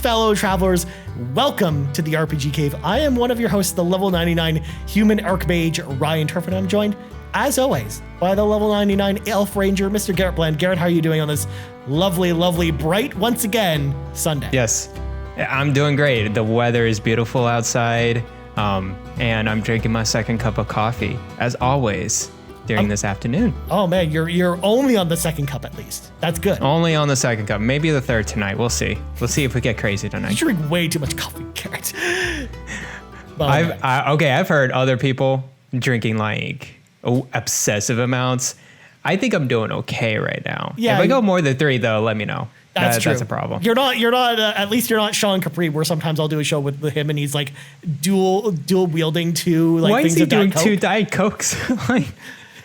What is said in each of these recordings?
fellow travelers, welcome to the RPG Cave. I am one of your hosts, the level 99 human archmage, Ryan Turf, and I'm joined, as always, by the level 99 elf ranger, Mr. Garret Bland. Garret, how are you doing on this lovely, lovely, bright, once again, Sunday? Yes, I'm doing great. The weather is beautiful outside, and I'm drinking my second cup of coffee, as always, during this afternoon. Oh man, you're only on the second cup at least. That's good. Only on the second cup, maybe the third tonight. We'll see. We'll see if we get crazy tonight. You drink way too much coffee, Garret. I've heard other people drinking like obsessive amounts. I think I'm doing okay right now. Yeah, if I go more than 3 though, let me know. That's true. That's a problem. You're not. At least you're not Sean Capri, where sometimes I'll do a show with him and he's like dual wielding two like. Why things is he of doing Diet Coke. 2 Diet Cokes? Like,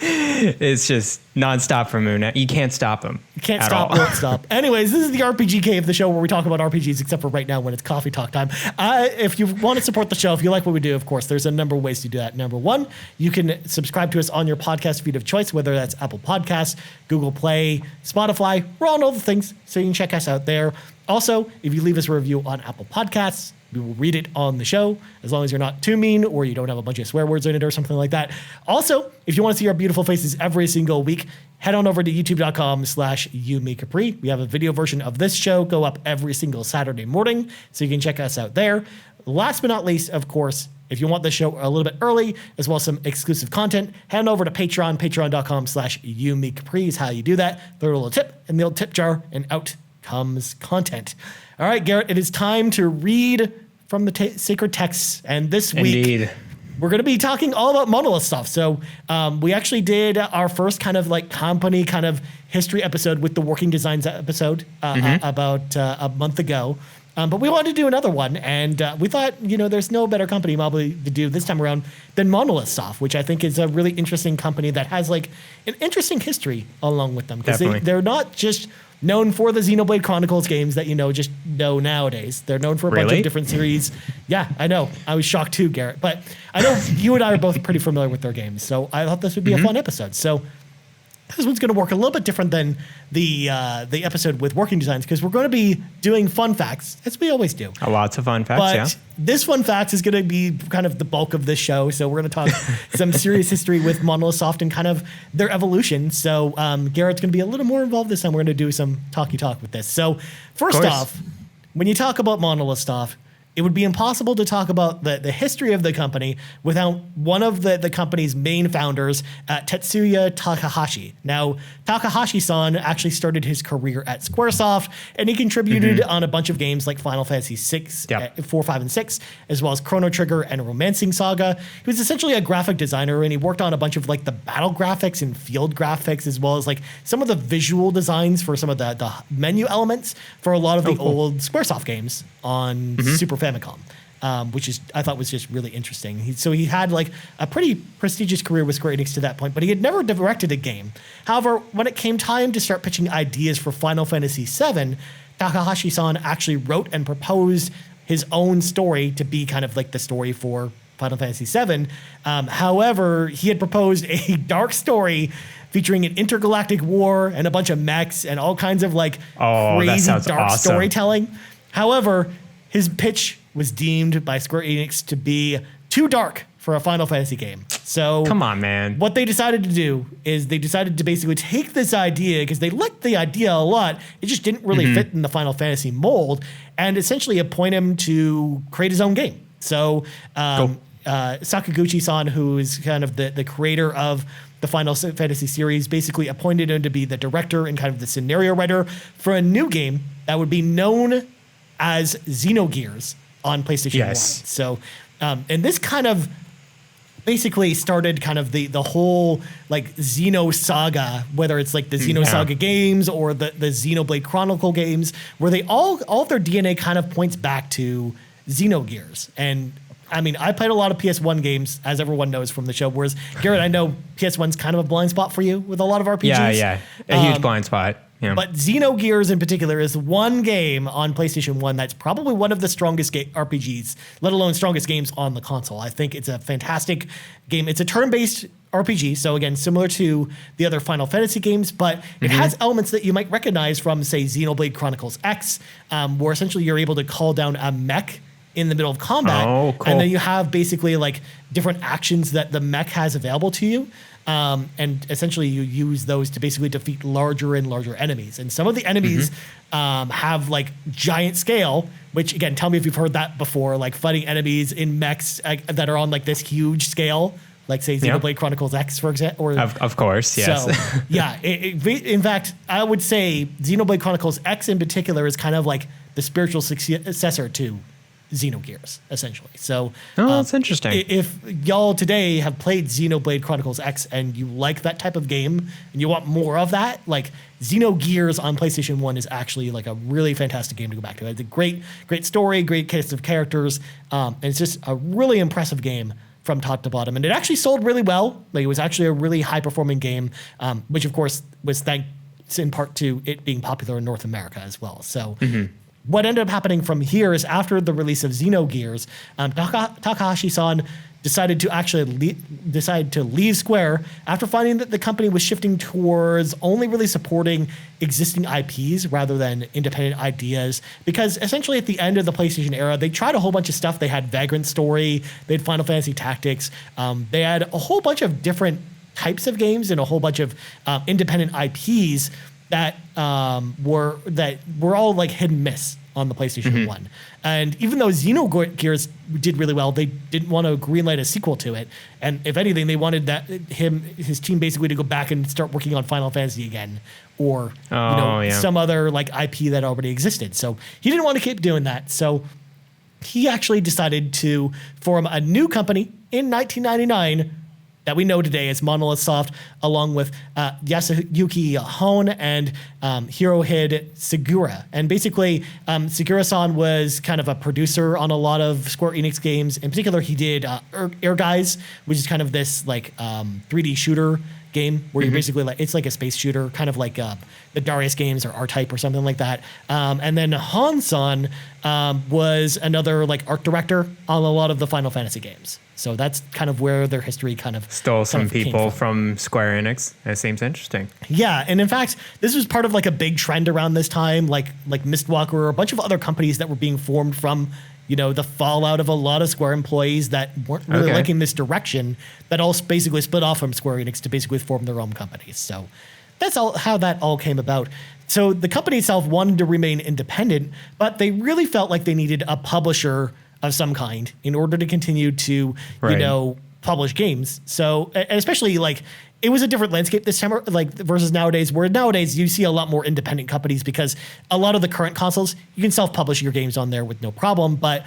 it's just nonstop for Moon. You can't stop him. You can't stop, won't stop. Anyways, this is the RPG Cave, the show where we talk about RPGs, except for right now when it's coffee talk time. If you want to support the show, if you like what we do, of course, there's a number of ways to do that. Number one, you can subscribe to us on your podcast feed of choice, whether that's Apple Podcasts, Google Play, Spotify. We're on all the things, so you can check us out there. Also, if you leave us a review on Apple Podcasts, we will read it on the show, as long as you're not too mean or you don't have a bunch of swear words in it or something like that. Also, if you want to see our beautiful faces every single week, head on over to youtube.com/YouMeCapri. We have a video version of this show go up every single Saturday morning, so you can check us out there. Last but not least, of course, if you want the show a little bit early, as well as some exclusive content, head on over to Patreon. Patreon.com/YouMeCapri is how you do that. Throw a little tip in the old tip jar, and out comes content. All right, Garret, it is time to read from the sacred texts. And this week, we're going to be talking all about Monolith Soft. So we actually did our first kind of like company kind of history episode with the Working Designs episode about a month ago. But we wanted to do another one. And we thought, there's no better company probably to do this time around than Monolith Soft, which I think is a really interesting company that has like an interesting history along with them. Because they're not just known for the Xenoblade Chronicles games that just know nowadays. They're known for a bunch of different series. Yeah, I know. I was shocked too, Garret. But I know you and I are both pretty familiar with their games, so I thought this would be a fun episode. So this one's going to work a little bit different than the episode with Working Designs, because we're going to be doing fun facts, as we always do. Lots of fun facts, but this fun facts is going to be kind of the bulk of this show. So we're going to talk some serious history with Monolith Soft and kind of their evolution. So Garrett's going to be a little more involved this time. We're going to do some talky talk with this. So first off, when you talk about Monolith Soft, it would be impossible to talk about the history of the company without one of the company's main founders, Tetsuya Takahashi. Now, Takahashi-san actually started his career at Squaresoft, and he contributed on a bunch of games like Final Fantasy VI, 4, 5, and 6, as well as Chrono Trigger and Romancing Saga. He was essentially a graphic designer, and he worked on a bunch of like the battle graphics and field graphics, as well as like some of the visual designs for some of the menu elements for a lot of the old Squaresoft games on Super Famicom, which I thought was just really interesting. So he had like a pretty prestigious career with Square Enix to that point, but he had never directed a game. However, when it came time to start pitching ideas for Final Fantasy VII, Takahashi-san actually wrote and proposed his own story to be kind of like the story for Final Fantasy VII. However, he had proposed a dark story featuring an intergalactic war and a bunch of mechs and all kinds of like crazy dark storytelling. However, his pitch was deemed by Square Enix to be too dark for a Final Fantasy game. So come on, man. What they decided to do is they decided to basically take this idea, because they liked the idea a lot, it just didn't really fit in the Final Fantasy mold, and essentially appoint him to create his own game. So Sakaguchi-san, who is kind of the creator of the Final Fantasy series, basically appointed him to be the director and kind of the scenario writer for a new game that would be known as Xenogears on PlayStation 1. So, and this kind of basically started kind of the whole like Xeno saga, whether it's like the Xeno saga games or the Xenoblade Chronicle games, where they all of their DNA kind of points back to Xenogears. And I mean, I played a lot of PS1 games, as everyone knows from the show, whereas Garret, I know PS1's kind of a blind spot for you with a lot of RPGs. Yeah, a huge blind spot. Yeah. But Xenogears in particular is one game on PlayStation 1 that's probably one of the strongest RPGs, let alone strongest games on the console. I think it's a fantastic game. It's a turn-based RPG, so again, similar to the other Final Fantasy games, but it has elements that you might recognize from, say, Xenoblade Chronicles X, where essentially you're able to call down a mech in the middle of combat. Oh, cool. And then you have basically like different actions that the mech has available to you. And essentially you use those to basically defeat larger and larger enemies. And some of the enemies have like giant scale, which again, tell me if you've heard that before, like fighting enemies in mechs that are on like this huge scale, like say Xenoblade Chronicles X, for example. Of course, yes. So yeah, in fact, I would say Xenoblade Chronicles X in particular is kind of like the spiritual successor to Xenogears, essentially. So that's interesting. If y'all today have played Xenoblade Chronicles X and you like that type of game and you want more of that, like Xenogears on PlayStation 1 is actually like a really fantastic game to go back to. It's a great story, great cast of characters, and it's just a really impressive game from top to bottom. And it actually sold really well. Like it was actually a really high-performing game, which of course was thanks in part to it being popular in North America as well. So what ended up happening from here is after the release of Xenogears, Takahashi-san decided to leave Square after finding that the company was shifting towards only really supporting existing IPs rather than independent ideas. Because essentially at the end of the PlayStation era, they tried a whole bunch of stuff. They had Vagrant Story, they had Final Fantasy Tactics, they had a whole bunch of different types of games and a whole bunch of independent IPs that were all like hit and miss on the PlayStation 1. And even though Xenogears did really well, they didn't want to greenlight a sequel to it. And if anything, they wanted his team basically to go back and start working on Final Fantasy again, or some other like IP that already existed. So he didn't want to keep doing that. So he actually decided to form a new company in 1999 that we know today as Monolith Soft, along with Yasuyuki Hone and Hirohide Segura. And basically, Segura-san was kind of a producer on a lot of Square Enix games. In particular, he did Air Guys, which is kind of this like 3D shooter game where you're basically like, it's like a space shooter, kind of like the Darius games or R-Type or something like that. And then Han-san was another like art director on a lot of the Final Fantasy games. So that's kind of where their history kind of stole some people from Square Enix. That seems interesting. Yeah, and in fact, this was part of like a big trend around this time, like Mistwalker or a bunch of other companies that were being formed from, the fallout of a lot of Square employees that weren't really liking this direction, that all basically split off from Square Enix to basically form their own companies. So that's how that all came about. So the company itself wanted to remain independent, but they really felt like they needed a publisher of some kind in order to continue to, publish games. So, especially like it was a different landscape this time, like versus nowadays, where nowadays you see a lot more independent companies because a lot of the current consoles, you can self-publish your games on there with no problem. But,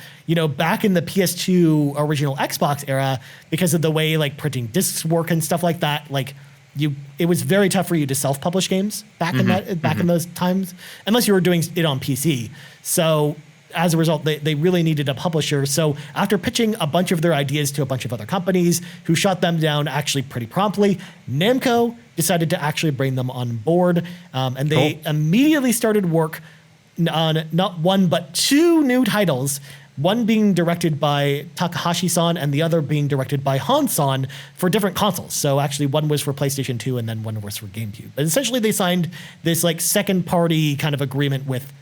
back in the PS2 original Xbox era, because of the way like printing discs work and stuff like that, like it was very tough for you to self-publish games back in those times, unless you were doing it on PC. So as a result, they really needed a publisher. So after pitching a bunch of their ideas to a bunch of other companies who shot them down actually pretty promptly, Namco decided to actually bring them on board. And they immediately started work on not one, but two new titles, one being directed by Takahashi-san and the other being directed by Han-san for different consoles. So actually one was for PlayStation 2 and then one was for GameCube. But essentially they signed this like second party kind of agreement with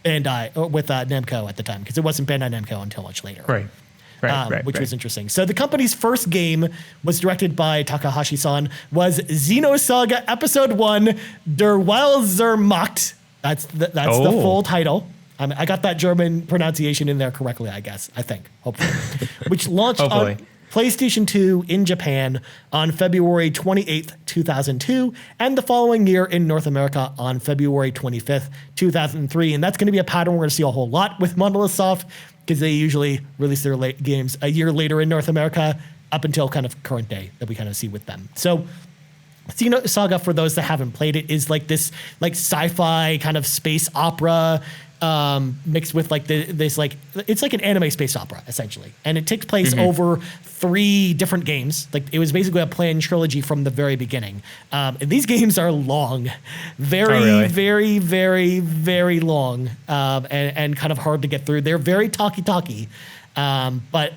Namco at the time, because it wasn't Bandai Namco until much later. Right, which was interesting. So the company's first game was directed by Takahashi-san, was Xenosaga Episode 1 Der Wildzermacht. That's the full title. I got that German pronunciation in there correctly, I think, hopefully. Which launched on PlayStation 2 in Japan on February 28th, 2002, and the following year in North America on February 25th, 2003. And that's going to be a pattern we're going to see a whole lot with Monolith Soft, because they usually release their games a year later in North America up until kind of current day that we kind of see with them. So Xenosaga, for those that haven't played it, is like this like sci-fi kind of space opera mixed with like this like it's like an anime space opera essentially, and it takes place over 3 different games. Like it was basically a planned trilogy from the very beginning. And these games are long, very, very, very, very long, and kind of hard to get through. They're very talky, but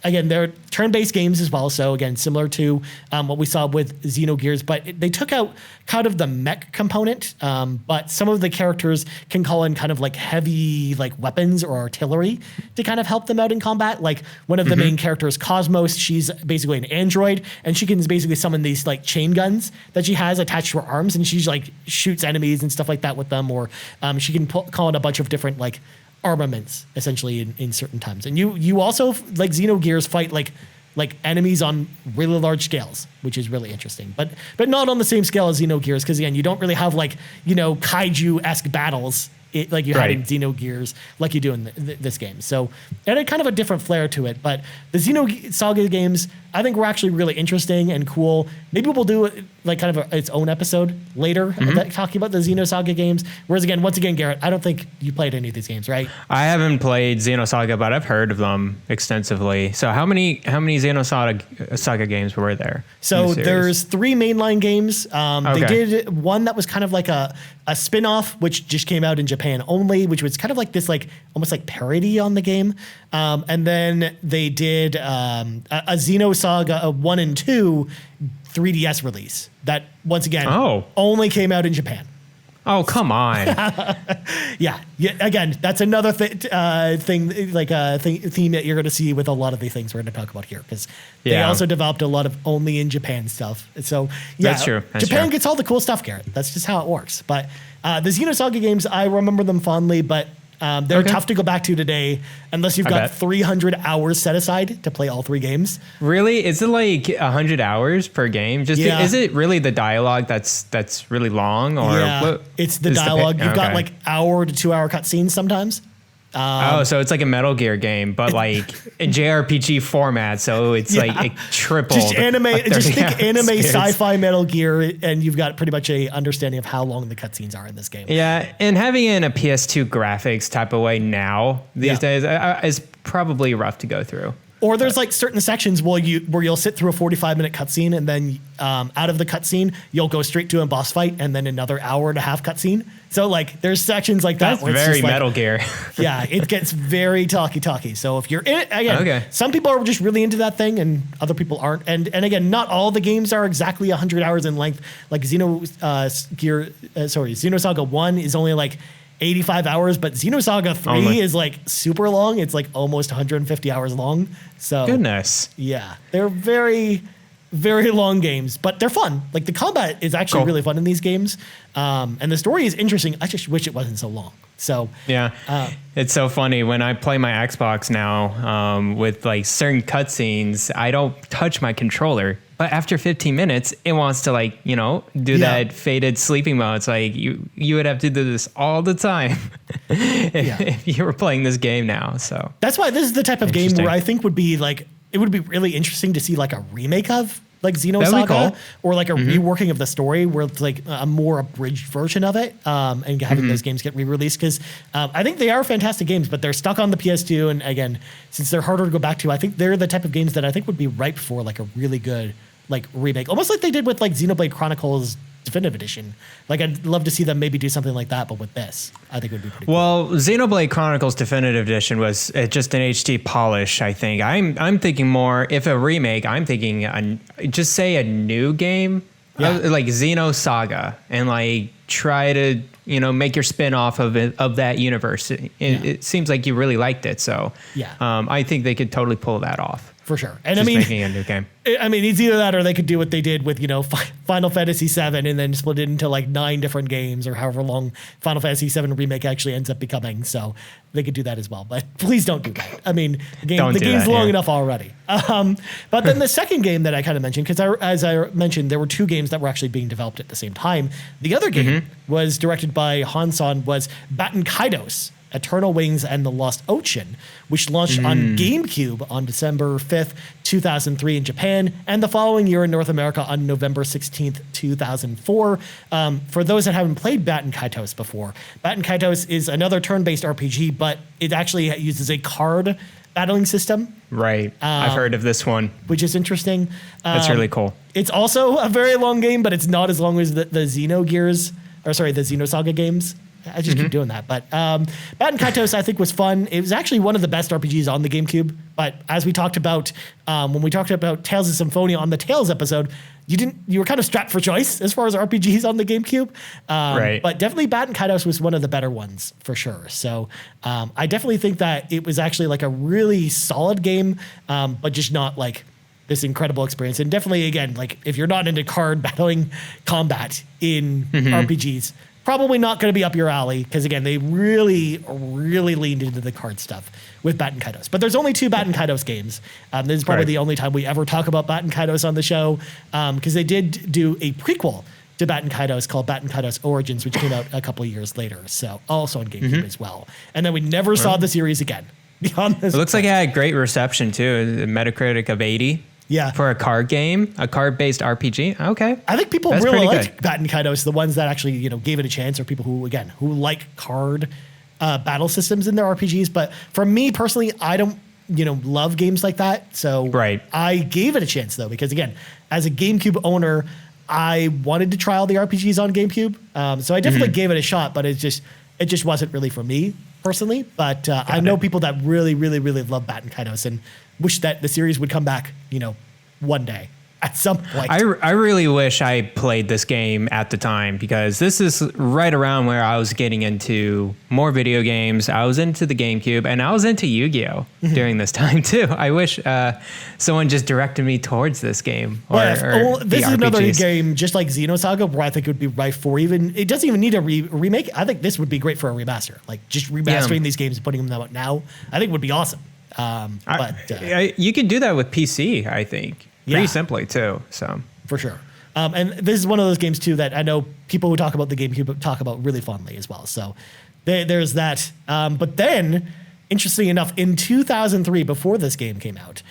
again, they're turn-based games as well. So again, similar to what we saw with Xenogears, but they took out kind of the mech component. But some of the characters can call in kind of like heavy like weapons or artillery to kind of help them out in combat. Like one of the main characters, Cosmos, she's basically an android, and she can basically summon these like chain guns that she has attached to her arms, and she's like shoots enemies and stuff like that with them. Or she can call in a bunch of different like armaments essentially in certain times. And you also like Xenogears fight like enemies on really large scales, which is really interesting, but not on the same scale as Xenogears, because again, you don't really have like kaiju-esque battles like you had in Xenogears like you do in this game. So it had kind of a different flair to it, but the Xenosaga games I think were actually really interesting and cool. Maybe we'll do like kind of its own episode later talking about the Xenosaga games. Whereas again, once again, Garrett, I don't think you played any of these games, right? I haven't played Xenosaga, but I've heard of them extensively. So how many Xenosaga games were there? So there's 3 mainline games. They did one that was kind of like a spin-off, which just came out in Japan only, which was kind of like this like almost like parody on the game. And then they did a Xenosaga 1 and 2 3DS release that once again only came out in Japan. Oh, come on. Yeah. Again, that's another thing theme that you're going to see with a lot of the things we're going to talk about here, because they also developed a lot of only in Japan stuff. So yeah, that's true. Japan gets all the cool stuff, Garrett. That's just how it works. But the Xenosaga games, I remember them fondly, but they're tough to go back to today unless you've got 300 hours set aside to play all 3 games. Really? Is it like 100 hours per game? Is it really the dialogue that's really long? Or it's the dialogue. You've got like hour to 2 hour cutscenes sometimes. So it's like a Metal Gear game, but like a JRPG format. So it's like triple. Just think anime sci-fi Metal Gear, and you've got pretty much a understanding of how long the cutscenes are in this game. Yeah, and having it in a PS2 graphics type of way now these days is probably rough to go through. Or there's like certain sections where you'll sit through a 45-minute cutscene, and then out of the cutscene you'll go straight to a boss fight, and then another hour and a half cutscene. So like there's sections like that. That's where it's very just like, Metal Gear. Yeah, it gets very talky. So if you're in it, again, some people are just really into that thing, and other people aren't. And again, not all the games are exactly 100 hours in length. Like Xenosaga 1 is only like 85 hours, but Xenosaga 3 is like super long. It's like almost 150 hours long. So goodness. Yeah. They're very, very long games, but they're fun. Like the combat is actually really fun in these games. And the story is interesting. I just wish it wasn't so long. So yeah, it's so funny when I play my Xbox now with like certain cutscenes, I don't touch my controller. But after 15 minutes, it wants to do that faded sleeping mode. It's like you would have to do this all the time if you were playing this game now. So that's why this is the type of game where I think it would be really interesting to see like a remake of like Xenosaga, or like a reworking of the story where it's like a more abridged version of it, and having those games get re-released, because I think they are fantastic games, but they're stuck on the PS2, and again, since they're harder to go back to, I think they're the type of games that I think would be ripe for like a really good like remake, almost like they did with like Xenoblade Chronicles Definitive Edition. Like I'd love to see them maybe do something like that, but with this, I think it would be pretty cool. Xenoblade Chronicles Definitive Edition was just an HD polish, I think. I'm thinking more, if a remake, I'm thinking just say a new game, like Xenosaga, and like try to make your spin off of that universe. It seems like you really liked it, so I think they could totally pull that off. For sure. And just making a new game. I mean, it's either that or they could do what they did with, Final Fantasy VII and then split it into like 9 different games, or however long Final Fantasy VII Remake actually ends up becoming. So they could do that as well. But please don't do that. I mean, the game's long enough already. But then the second game that I kind of mentioned, because as I mentioned, there were 2 games that were actually being developed at the same time. The other game was directed by Hanson, was Batten Kaidos. Eternal Wings and the Lost Ocean, which launched on GameCube on December 5th, 2003 in Japan, and the following year in North America on November 16th, 2004. For those that haven't played Baten Kaitos before, Baten Kaitos is another turn-based RPG, but it actually uses a card battling system. Right. I've heard of this one. Which is interesting. That's really cool. It's also a very long game, but it's not as long as the Xenosaga games. I just keep doing that. But Baten Kaitos, I think, was fun. It was actually one of the best RPGs on the GameCube. But as we talked about when we talked about Tales of Symphonia on the Tales episode, you were kind of strapped for choice as far as RPGs on the GameCube. Right. But definitely Baten Kaitos was one of the better ones for sure. So I definitely think that it was actually like a really solid game, but just not like this incredible experience. And definitely, again, like if you're not into card battling combat in RPGs, probably not going to be up your alley because, again, they really, really leaned into the card stuff with Baten Kaitos. But there's only 2 Baten Kaitos games. This is probably the only time we ever talk about Baten Kaitos on the show because they did do a prequel to Baten Kaitos called Baten Kaitos Origins, which came out a couple of years later, so also on GameCube as well. And then we never saw the series again. Beyond this, it looks like it had great reception too. A Metacritic of 80. Yeah. For a card game, a card-based RPG. Okay. I think people That's really pretty like Baten Kaitos, the ones that actually, gave it a chance, or people who like card battle systems in their RPGs. But for me personally, I don't, love games like that. So right. I gave it a chance though, because again, as a GameCube owner, I wanted to try all the RPGs on GameCube. So I definitely gave it a shot, but it just wasn't really for me personally. But I know people that really, really, really love Baten Kaitos and wish that the series would come back, one day at some point. I really wish I played this game at the time because this is right around where I was getting into more video games. I was into the GameCube and I was into Yu-Gi-Oh! During this time too. I wish someone just directed me towards this game. This is another game just like Xenosaga where I think it would be right for it doesn't even need a remake. I think this would be great for a remaster. Like just remastering these games and putting them out now, I think would be awesome. You could do that with PC, I think. Pretty simply too. So for sure. And this is one of those games too that I know people who talk about the GameCube talk about really fondly as well. So there's that. But then, interestingly enough, in 2003, before this game came out,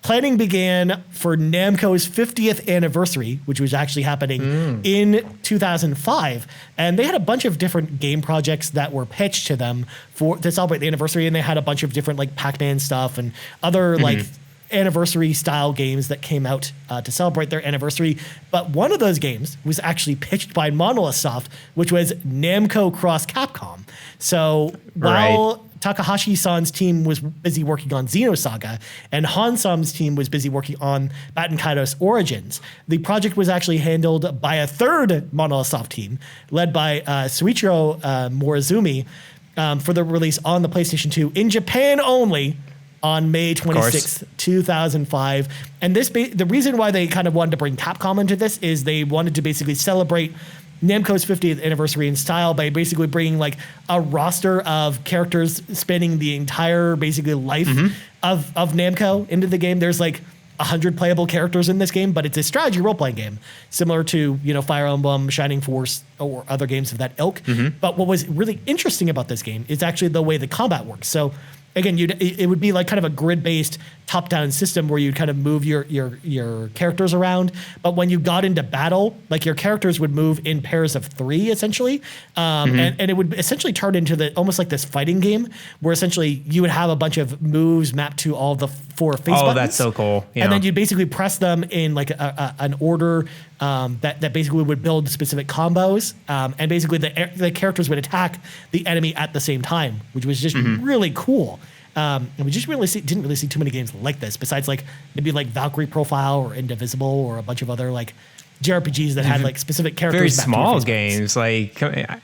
planning began for Namco's 50th anniversary, which was actually happening in 2005. And they had a bunch of different game projects that were pitched to them to celebrate the anniversary. And they had a bunch of different like Pac-Man stuff and other like anniversary style games that came out to celebrate their anniversary. But one of those games was actually pitched by Monolith Soft, which was Namco Cross Capcom. So while Takahashi-san's team was busy working on Xenosaga, and Hansam's team was busy working on Baten Kaitos Origins, the project was actually handled by a third Monolith Soft team, led by Suichiro Morizumi, for the release on the PlayStation 2 in Japan only on May 26th, 2005. And the reason why they kind of wanted to bring Capcom into this is they wanted to basically celebrate Namco's 50th anniversary in style by basically bringing like a roster of characters spanning the entire basically life of Namco into the game. There's like 100 playable characters in this game, but it's a strategy role-playing game similar to, Fire Emblem, Shining Force, or other games of that ilk. But what was really interesting about this game is actually the way the combat works. So again, it would be like kind of a grid-based top-down system where you'd kind of move your characters around. But when you got into battle, like your characters would move in pairs of 3, essentially. And it would essentially turn into almost like this fighting game where essentially you would have a bunch of moves mapped to all the 4 face buttons. Oh, that's so cool. Yeah. And then you'd basically press them in like an order that basically would build specific combos. And basically the characters would attack the enemy at the same time, which was just really cool. And we just didn't really see too many games like this, besides like maybe like Valkyrie Profile or Indivisible or a bunch of other like JRPGs that had like specific characters. Very small games. Like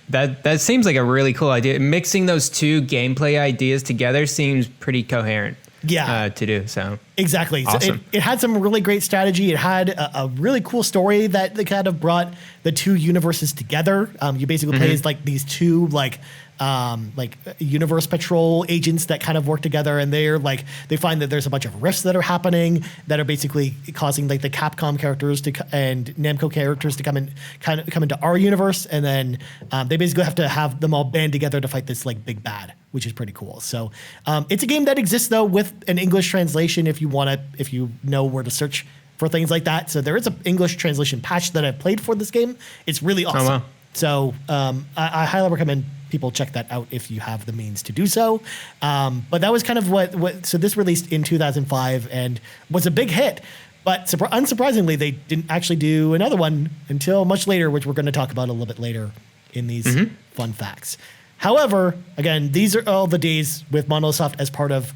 that seems like a really cool idea. Mixing those 2 gameplay ideas together seems pretty coherent. To do so. Exactly. Awesome. So it had some really great strategy. It had a really cool story that kind of brought the 2 universes together. You basically play as like these 2 like universe patrol agents that kind of work together, and they find that there's a bunch of rifts that are happening that are basically causing like the Capcom characters and Namco characters to come into our universe, and then they basically have to have them all band together to fight this like big bad, which is pretty cool. So it's a game that exists though with an English translation if you know where to search for things like that. So there is an English translation patch that I've played for this game. It's really awesome. Oh, wow. So I highly recommend people check that out if you have the means to do so. But that was kind of so this released in 2005 and was a big hit. But unsurprisingly, they didn't actually do another one until much later, which we're going to talk about a little bit later in these fun facts. However, again, these are all the days with Monolith Soft as part of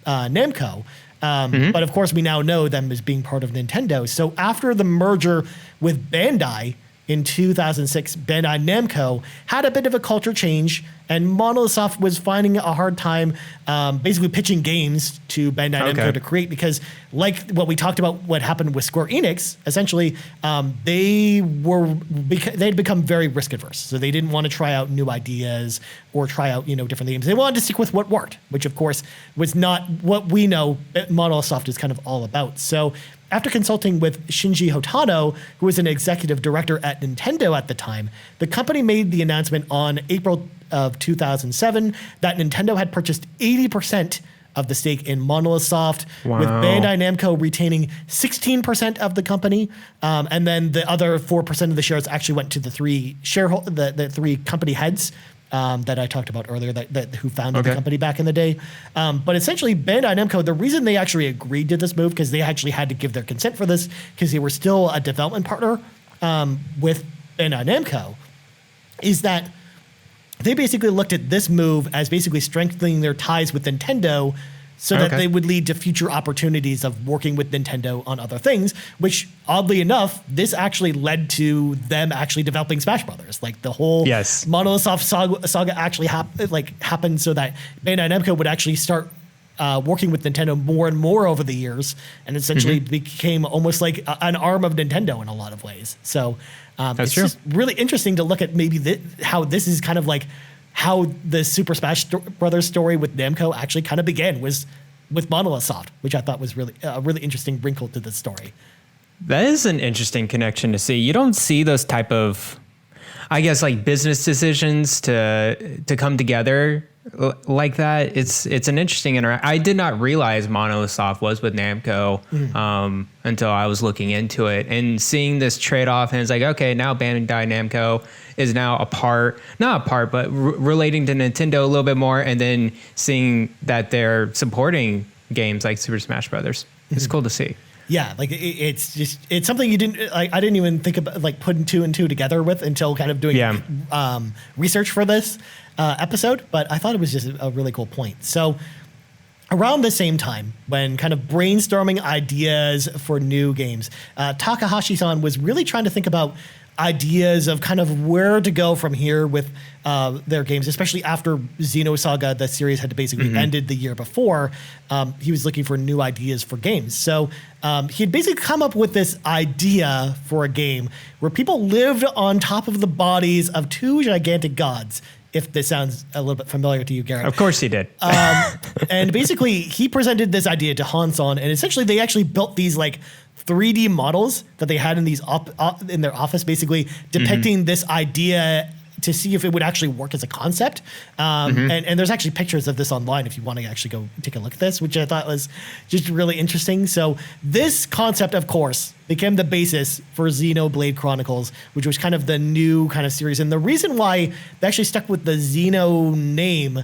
Namco. But of course, we now know them as being part of Nintendo. So after the merger with Bandai in 2006, Bandai Namco had a bit of a culture change, and Monolith Soft was finding a hard time basically pitching games to Bandai Namco to create, because like what we talked about, what happened with Square Enix, essentially they'd become very risk adverse. So they didn't want to try out new ideas or try out different games. They wanted to stick with what worked, which of course was not what we know Monolith Soft is kind of all about. So after consulting with Shinji Hotano, who was an executive director at Nintendo at the time, the company made the announcement on April of 2007 that Nintendo had purchased 80% of the stake in Monolith Soft, with Bandai Namco retaining 16% of the company, and then the other 4% of the shares actually went to the three company heads that I talked about earlier, that who founded the company back in the day. But essentially, Bandai Namco, the reason they actually agreed to this move, because they actually had to give their consent for this, because they were still a development partner with Bandai Namco, is that they basically looked at this move as basically strengthening their ties with Nintendo so that they would lead to future opportunities of working with Nintendo on other things, which oddly enough, this actually led to them actually developing Smash Brothers. Like the whole Monolith Soft saga actually happened so that Bandai Namco would actually start working with Nintendo more and more over the years, and essentially became almost like an arm of Nintendo in a lot of ways. So it's just really interesting to look at maybe how this is kind of like how the Super Smash Brothers story with Namco actually kind of began, was with Monolith Soft, which I thought was really a really interesting wrinkle to this story. That is an interesting connection to see. You don't see those type of, I guess, like business decisions to come together like that. It's an interesting I did not realize Monolith Soft was with Namco until I was looking into it and seeing this trade-off, and it's like, okay, now Bandai Namco is now but relating to Nintendo a little bit more, and then seeing that they're supporting games like Super Smash Brothers. It's cool to see. Yeah, like it's something you didn't I didn't even think about like putting two and two together with until kind of doing research for this episode. But I thought it was just a really cool point. So around the same time, when kind of brainstorming ideas for new games, Takahashi-san was really trying to think about ideas of kind of where to go from here with their games, especially after Xenosaga, the series had basically ended the year before. He was looking for new ideas for games. So he had basically come up with this idea for a game where people lived on top of the bodies of two gigantic gods, if this sounds a little bit familiar to you, Garrett. Of course he did. And basically, he presented this idea to Hanson, and essentially they actually built these like 3D models that they had in these in their office, basically depicting this idea to see if it would actually work as a concept. And there's actually pictures of this online if you want to actually go take a look at this, which I thought was just really interesting. So this concept, of course, became the basis for Xenoblade Chronicles, which was kind of the new kind of series. And the reason why they actually stuck with the Xeno name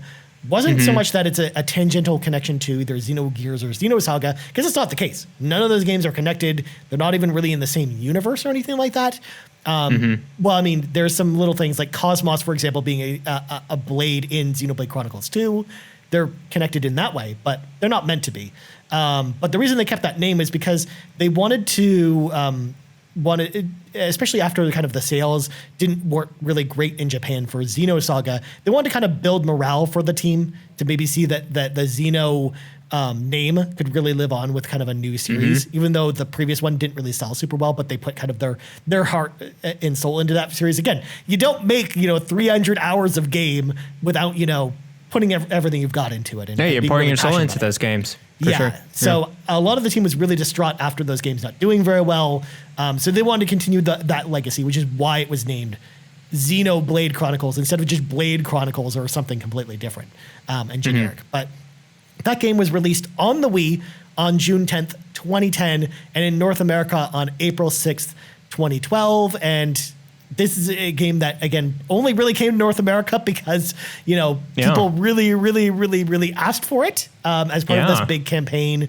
wasn't so much that it's a tangential connection to either Xenogears or Xenosaga, because it's not the case. None of those games are connected. They're not even really in the same universe or anything like that. Well, I mean, there's some little things like Cosmos, for example, being a blade in Xenoblade Chronicles 2. They're connected in that way, but they're not meant to be. But the reason they kept that name is because they wanted to especially after kind of the sales didn't work really great in Japan for Xenosaga, they wanted to kind of build morale for the team to maybe see that the Xeno name could really live on with kind of a new series, even though the previous one didn't really sell super well, but they put kind of their heart and soul into that series. Again, you don't make 300 hours of game without putting everything you've got into it. And you're pouring really your soul into passionate those games. about it. For Yeah. sure. So a lot of the team was really distraught after those games not doing very well. So they wanted to continue that legacy, which is why it was named Xenoblade Chronicles instead of just Blade Chronicles or something completely different and generic. But that game was released on the Wii on June 10th, 2010, and in North America on April 6th, 2012. And this is a game that, again, only really came to North America because, people really, really, really, really asked for it as part of this big campaign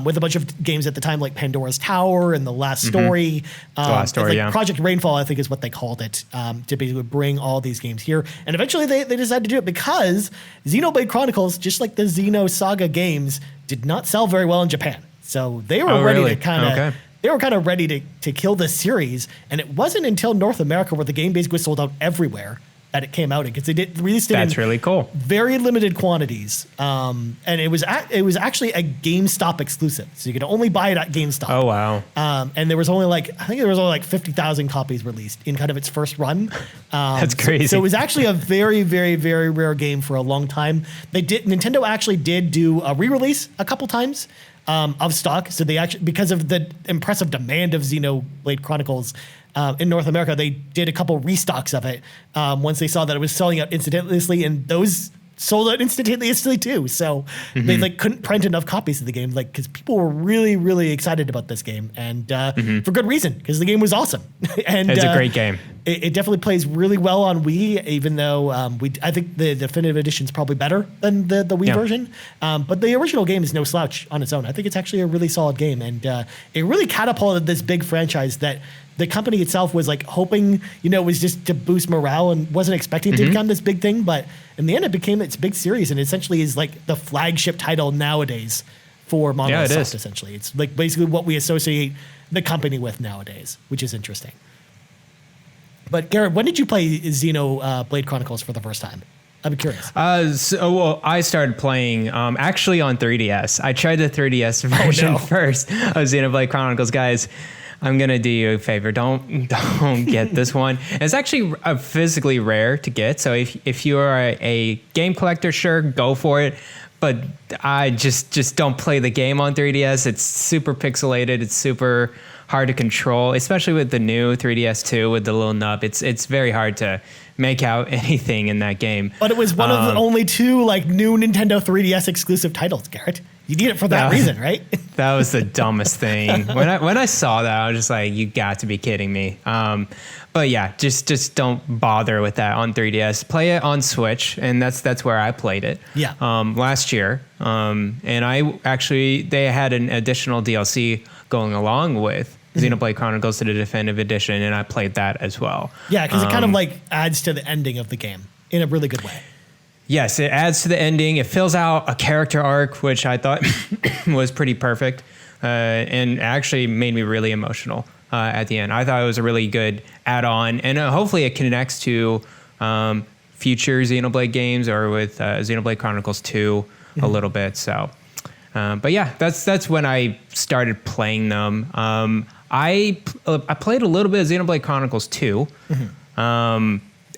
with a bunch of games at the time like Pandora's Tower and The Last Story. Last Story, Project Rainfall, I think is what they called it, to basically bring all these games here. And eventually they decided to do it because Xenoblade Chronicles, just like the Xenosaga games, did not sell very well in Japan. So they were ready to kind of... Okay. They were kind of ready to kill this series, and it wasn't until North America where the game basically sold out everywhere that it came out in, because they released it in really cool. very limited quantities, and it was actually a GameStop exclusive, so you could only buy it at GameStop. Oh wow! And there was only like 50,000 copies released in kind of its first run. That's crazy. So it was actually a very, very, very rare game for a long time. Nintendo actually did do a re-release a couple times. Of stock, so they actually, because of the impressive demand of Xenoblade Chronicles in North America, they did a couple restocks of it once they saw that it was selling out instantaneously, and those sold out instantaneously too. So they couldn't print enough copies of the game, because people were really, really excited about this game, and for good reason, because the game was awesome. And it's a great game. It definitely plays really well on Wii, even though I think the definitive edition is probably better than the Wii version. But the original game is no slouch on its own. I think it's actually a really solid game, and it really catapulted this big franchise that the company itself was hoping, was just to boost morale and wasn't expecting it to become this big thing. But in the end, it became its big series, and essentially is the flagship title nowadays for Monolith Soft. Essentially, it's basically what we associate the company with nowadays, which is interesting. But Garrett, when did you play Xenoblade Chronicles for the first time? I'm curious. I started playing actually on 3DS. I tried the 3DS version first of Xenoblade Chronicles, guys. I'm gonna do you a favor. Don't get this one. It's actually physically rare to get. So if you are a game collector, sure, go for it. But I just don't play the game on 3DS. It's super pixelated. It's super hard to control, especially with the new 3DS 2 with the little nub. It's very hard to make out anything in that game. But it was one of the only two new Nintendo 3DS exclusive titles, Garrett. You need it for that reason, right? That was the dumbest thing. When I saw that, I was just like, you got to be kidding me. But yeah, just don't bother with that on 3DS. Play it on Switch, and that's where I played it. Yeah. Last year, and they had an additional DLC going along with Xenoblade Chronicles to the Definitive Edition, and I played that as well. Yeah, because it kind of adds to the ending of the game in a really good way. Yes, it adds to the ending. It fills out a character arc, which I thought was pretty perfect, and actually made me really emotional at the end. I thought it was a really good add-on, and hopefully it connects to future Xenoblade games or with Xenoblade Chronicles 2 a little bit. So, but yeah, that's when I started playing them. I played a little bit of Xenoblade Chronicles 2.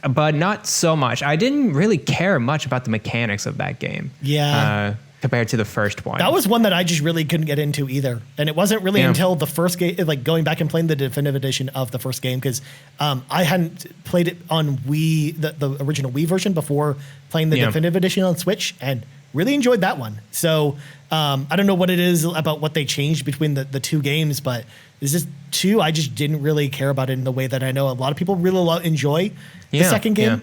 But not so much. I didn't really care much about the mechanics of that game. Yeah. Compared to the first one. That was one that I just really couldn't get into either. And it wasn't really until the first game, going back and playing the definitive edition of the first game, because I hadn't played it on Wii, the original Wii version, before playing the definitive edition on Switch, and really enjoyed that one. So I don't know what it is about what they changed between the two games, but it's just two, I just didn't really care about it in the way that I know a lot of people really enjoy the second game.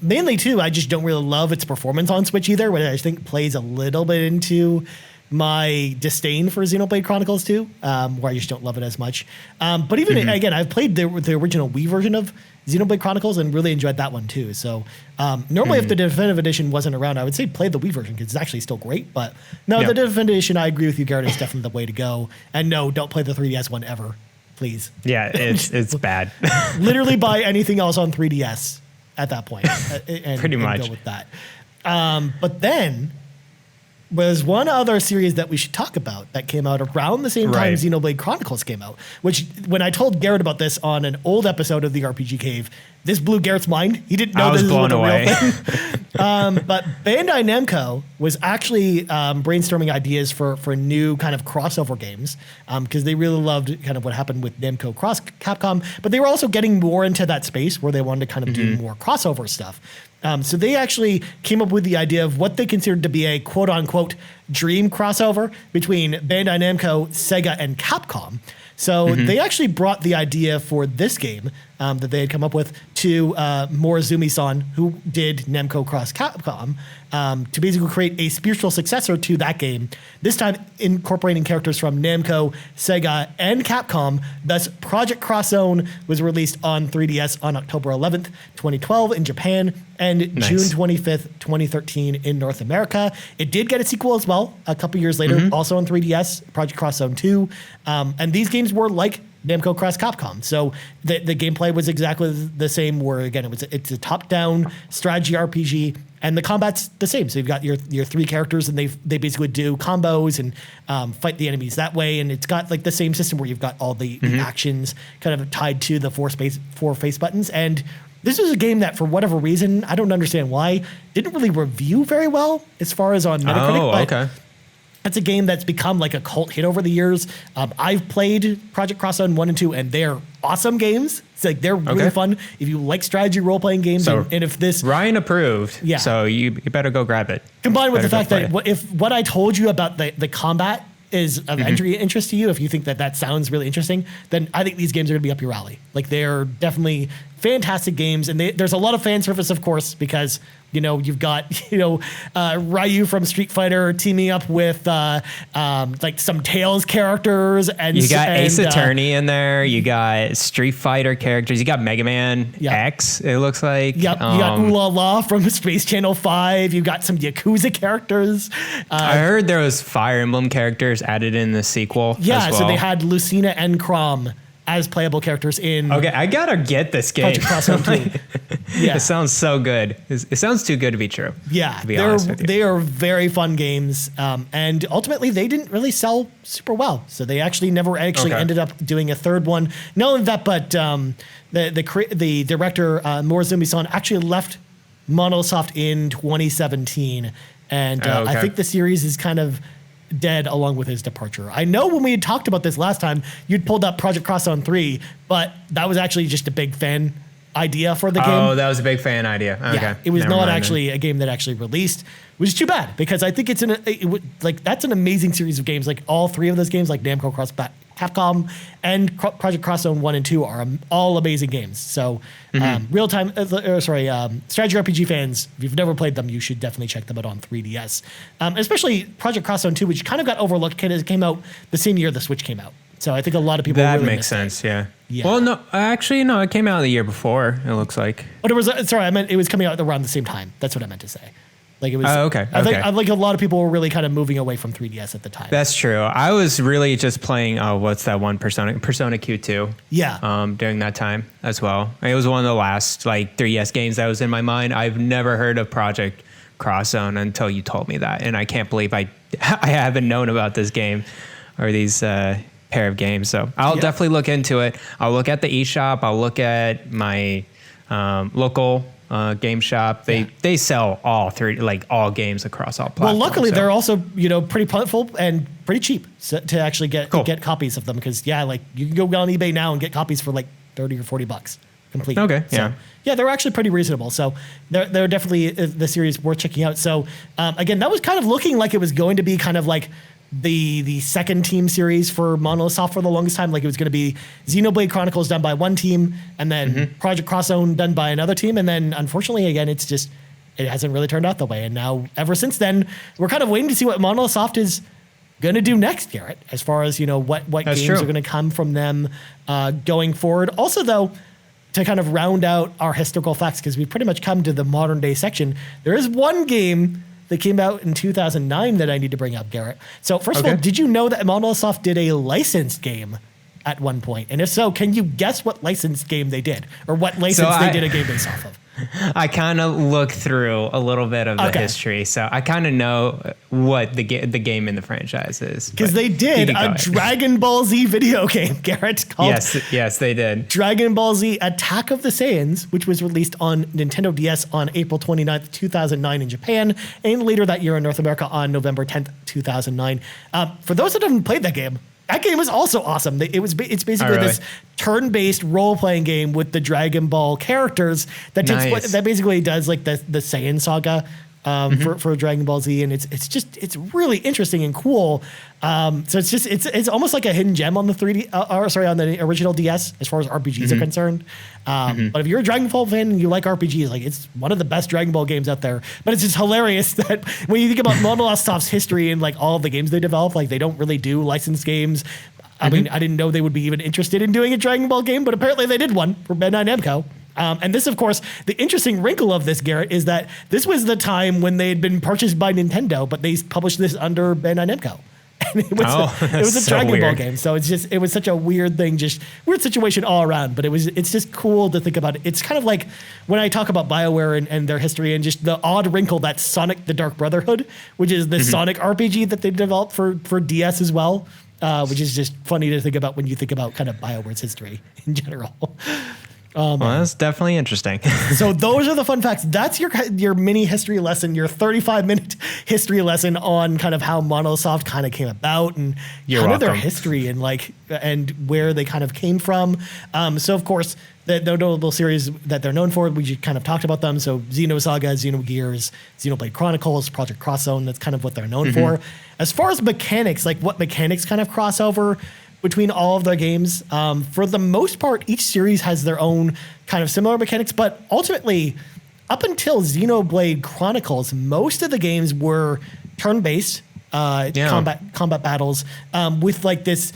Mainly too, I just don't really love its performance on Switch either, which I think plays a little bit into my disdain for Xenoblade Chronicles 2, where I just don't love it as much. But even again, I've played the original Wii version of Xenoblade Chronicles and really enjoyed that one too. So normally if the definitive edition wasn't around, I would say play the Wii version because it's actually still great. But no, the definitive edition, I agree with you, Garrett, is definitely the way to go. And no, don't play the 3DS one ever, please. Yeah, it's bad. Literally buy anything else on 3DS at that point. And, Pretty much. go with that. But then there's one other series that we should talk about that came out around the same time Right. Xenoblade Chronicles came out, which when I told Garrett about this on an old episode of the RPG Cave, this blew Garrett's mind. He didn't know I was this was blown a away. real thing. But Bandai Namco was actually brainstorming ideas for new kind of crossover games because they really loved kind of what happened with Namco cross Capcom, but they were also getting more into that space where they wanted to kind of do more crossover stuff. So they actually came up with the idea of what they considered to be a quote-unquote dream crossover between Bandai Namco, Sega, and Capcom. So they actually brought the idea for this game that they had come up with to Morizumi-san, who did Namco Cross Capcom, to basically create a spiritual successor to that game, this time incorporating characters from Namco, Sega, and Capcom. Thus, Project Cross Zone was released on 3DS on October 11th, 2012 in Japan, and Nice. June 25th, 2013 in North America. It did get a sequel as well a couple years later, also on 3DS, Project Cross Zone 2. And these games were like Namco Cross Capcom. So the gameplay was exactly the same, where again, it's a top-down strategy RPG, and the combat's the same. So you've got your three characters, and they basically do combos and fight the enemies that way. And it's got like the same system where you've got all the actions kind of tied to the four face buttons. And this was a game that, for whatever reason, I don't understand why, didn't really review very well as far as on Metacritic. Oh, but okay. it's a game that's become like a cult hit over the years. I've played Project Cross Zone 1 and 2, and they're awesome games. It's like they're really fun. If you like strategy role-playing games, So and if this Ryan approved. Yeah. So you better go grab it. combined with the Better fact go that if what I told you about the combat is of entry interest to you, if you think that sounds really interesting, then I think these games are going to be up your alley. Like, they're definitely fantastic games, and there's a lot of fan service, of course, because you've got Ryu from Street Fighter teaming up with like some Tails characters, and You got Ace Attorney in there. You got Street Fighter characters. You got Mega Man X, it looks like. Yep, you got Ooh La La from Space Channel 5. You got some Yakuza characters. I heard there was Fire Emblem characters added in the sequel. Yeah, as so they well. had Lucina and Chrom as playable characters in Okay, I gotta get this game. Project Cross Zone 2. Yeah. It sounds so good. It sounds too good to be true. Yeah, to be honest with you. they are very fun games, and ultimately they didn't really sell super well. So they actually never ended up doing a third one. Not only that, but the director Morizumi-san actually left Monolith Soft in 2017, and I think the series is kind of dead along with his departure. I know when we had talked about this last time, you'd pulled up Project Cross Zone 3, but that was actually just a big fan idea for the game. Oh, that was a big fan idea. Okay. Yeah, it was Never not mind actually a game that actually released, which is too bad, because I think that's an amazing series of games. Like, all three of those games, like Namco Cross Capcom and Project Cross Zone 1 and 2, are all amazing games. So strategy RPG fans, if you've never played them, you should definitely check them out on 3DS. Especially Project Cross Zone 2, which kind of got overlooked because it came out the same year the Switch came out. So I think a lot of people That really makes missed sense, it. yeah. Well, no, actually, no, it came out the year before, it looks like. But I meant it was coming out around the same time. That's what I meant to say. Like, it was. Oh, okay. I think a lot of people were really kind of moving away from 3DS at the time. That's true. I was really just playing, what's that one, Persona Q2. Yeah. During that time as well. It was one of the last, 3DS games that was in my mind. I've never heard of Project Cross Zone until you told me that, and I can't believe I haven't known about this game or these pair of games. So I'll definitely look into it. I'll look at the eShop. I'll look at my local game shop. They sell all games across all platforms. Well, luckily they're also pretty plentiful and pretty cheap to actually get copies of them, because you can go on eBay now and get copies for like $30 or $40 complete. Okay, so, yeah, they're actually pretty reasonable. So they're definitely the series worth checking out. So again, that was kind of looking like it was going to be kind of like the second team series for Monolith Soft for the longest time. Like, it was going to be Xenoblade Chronicles done by one team, and then Project Cross Zone done by another team. And then, unfortunately, again, it hasn't really turned out that way. And now, ever since then, we're kind of waiting to see what Monolith Soft is going to do next, Garrett, as far as, what That's games true. are going to come from them going forward. Also, though, to kind of round out our historical facts, because we've pretty much come to the modern day section, there is one game that came out in 2009 that I need to bring up, Garrett. So first of all, did you know that Monolith Soft did a licensed game at one point? And if so, can you guess what licensed game they did, or what license they did a game based off of? I kind of looked through a little bit of the history, so I kind of know what the game in the franchise is. Because they did a Dragon Ball Z video game, Garrett. Called yes, they did. Dragon Ball Z Attack of the Saiyans, which was released on Nintendo DS on April 29th, 2009 in Japan, and later that year in North America on November 10th, 2009. For those that haven't played that game is also awesome. It's basically this turn-based role-playing game with the Dragon Ball characters that that basically does like the Saiyan saga for Dragon Ball Z, and it's really interesting and cool. So it's almost like a hidden gem on the on the original DS as far as RPGs are concerned. But if you're a Dragon Ball fan and you like RPGs, like it's one of the best Dragon Ball games out there. But it's just hilarious that when you think about Monolith Soft's history and like all of the games they develop, like they don't really do licensed games. I mean, I didn't know they would be even interested in doing a Dragon Ball game, but apparently they did one for Bandai Namco. And this, of course, the interesting wrinkle of this, Garrett, is that this was the time when they had been purchased by Nintendo, but they published this under Bandai Namco. And it was a Dragon Ball game. So it was such a weird thing, just weird situation all around. But it's just cool to think about it. It's kind of like when I talk about BioWare and their history and just the odd wrinkle that's Sonic the Dark Brotherhood, which is the Sonic RPG that they developed for DS as well. Which is just funny to think about when you think about kind of BioWare's history in general. Well, that's definitely interesting. So those are the fun facts. That's your mini history lesson, your 35-minute history lesson on kind of how Monolith Soft kind of came about and kind of their history and where they kind of came from. So of course, the notable series that they're known for, we just kind of talked about them. So Xenosaga, Xenogears, Xenoblade Chronicles, Project Cross Zone, that's kind of what they're known for. As far as mechanics, like what mechanics kind of cross over between all of their games, for the most part, each series has their own kind of similar mechanics, but ultimately, up until Xenoblade Chronicles, most of the games were turn-based combat battles with like this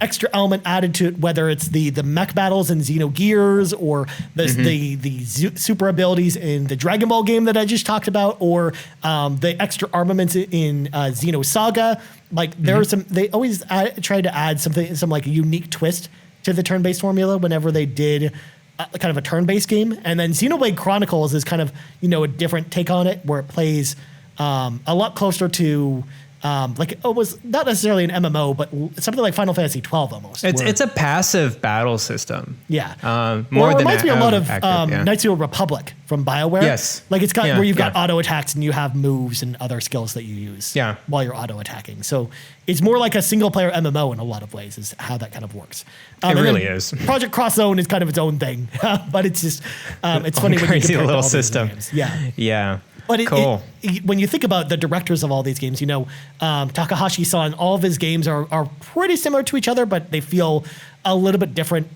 extra element added to it, whether it's the mech battles in Xenogears or the super abilities in the Dragon Ball game that I just talked about, or the extra armaments in Xenosaga. Like there are they always try to add some like a unique twist to the turn-based formula whenever they did kind of a turn-based game. And then Xenoblade Chronicles is kind of, a different take on it, where it plays a lot closer to like it was not necessarily an MMO, but something like Final Fantasy 12 almost. It's a passive battle system. Yeah. More than reminds me a lot of Knights of the Republic from BioWare. Yes. Like it's got where you've got auto attacks and you have moves and other skills that you use while you're auto attacking. So it's more like a single player MMO in a lot of ways is how that kind of works. It really is. Project Cross Zone is kind of its own thing, but it's just it's funny when you compare little all system. Games. Yeah. Yeah. But cool. When you think about the directors of all these games, Takahashi-san, all of his games are pretty similar to each other, but they feel a little bit different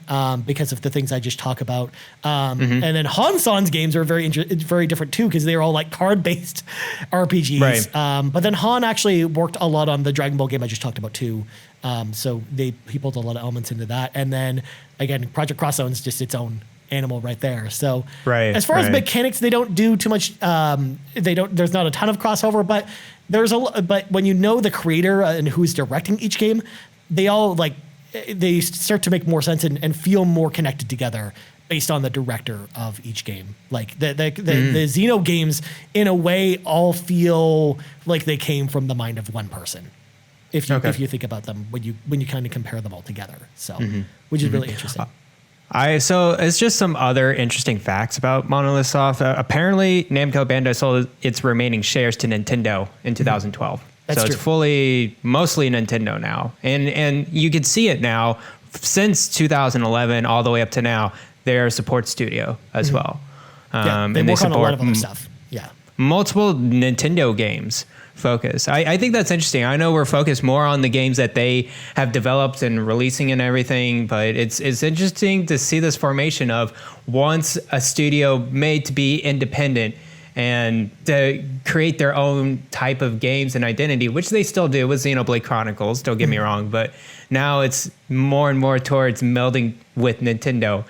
because of the things I just talked about. And then Han-san's games are very different too, because they're all like card-based RPGs. Right. But then Han actually worked a lot on the Dragon Ball game I just talked about too. So he pulled a lot of elements into that. And then again, Project Cross Zone is just its own animal right there. So as far as mechanics, they don't do too much. There's not a ton of crossover, but but when you know the creator and who's directing each game, they start to make more sense and feel more connected together based on the director of each game. Like the Xeno games, in a way, all feel like they came from the mind of one person. If you think about them when you kind of compare them all together, which is really interesting. So it's just some other interesting facts about Monolith Soft. Apparently, Namco Bandai sold its remaining shares to Nintendo in 2012. That's so true. It's mostly Nintendo now. And you can see it now since 2011 all the way up to now. They're a support studio as well. They work on a lot of other stuff. Yeah. Multiple Nintendo games focus. I think that's interesting. I know we're focused more on the games that they have developed and releasing and everything, but it's interesting to see this formation of once a studio made to be independent and to create their own type of games and identity, which they still do with Xenoblade Chronicles, don't get me wrong, but now it's more and more towards melding with Nintendo,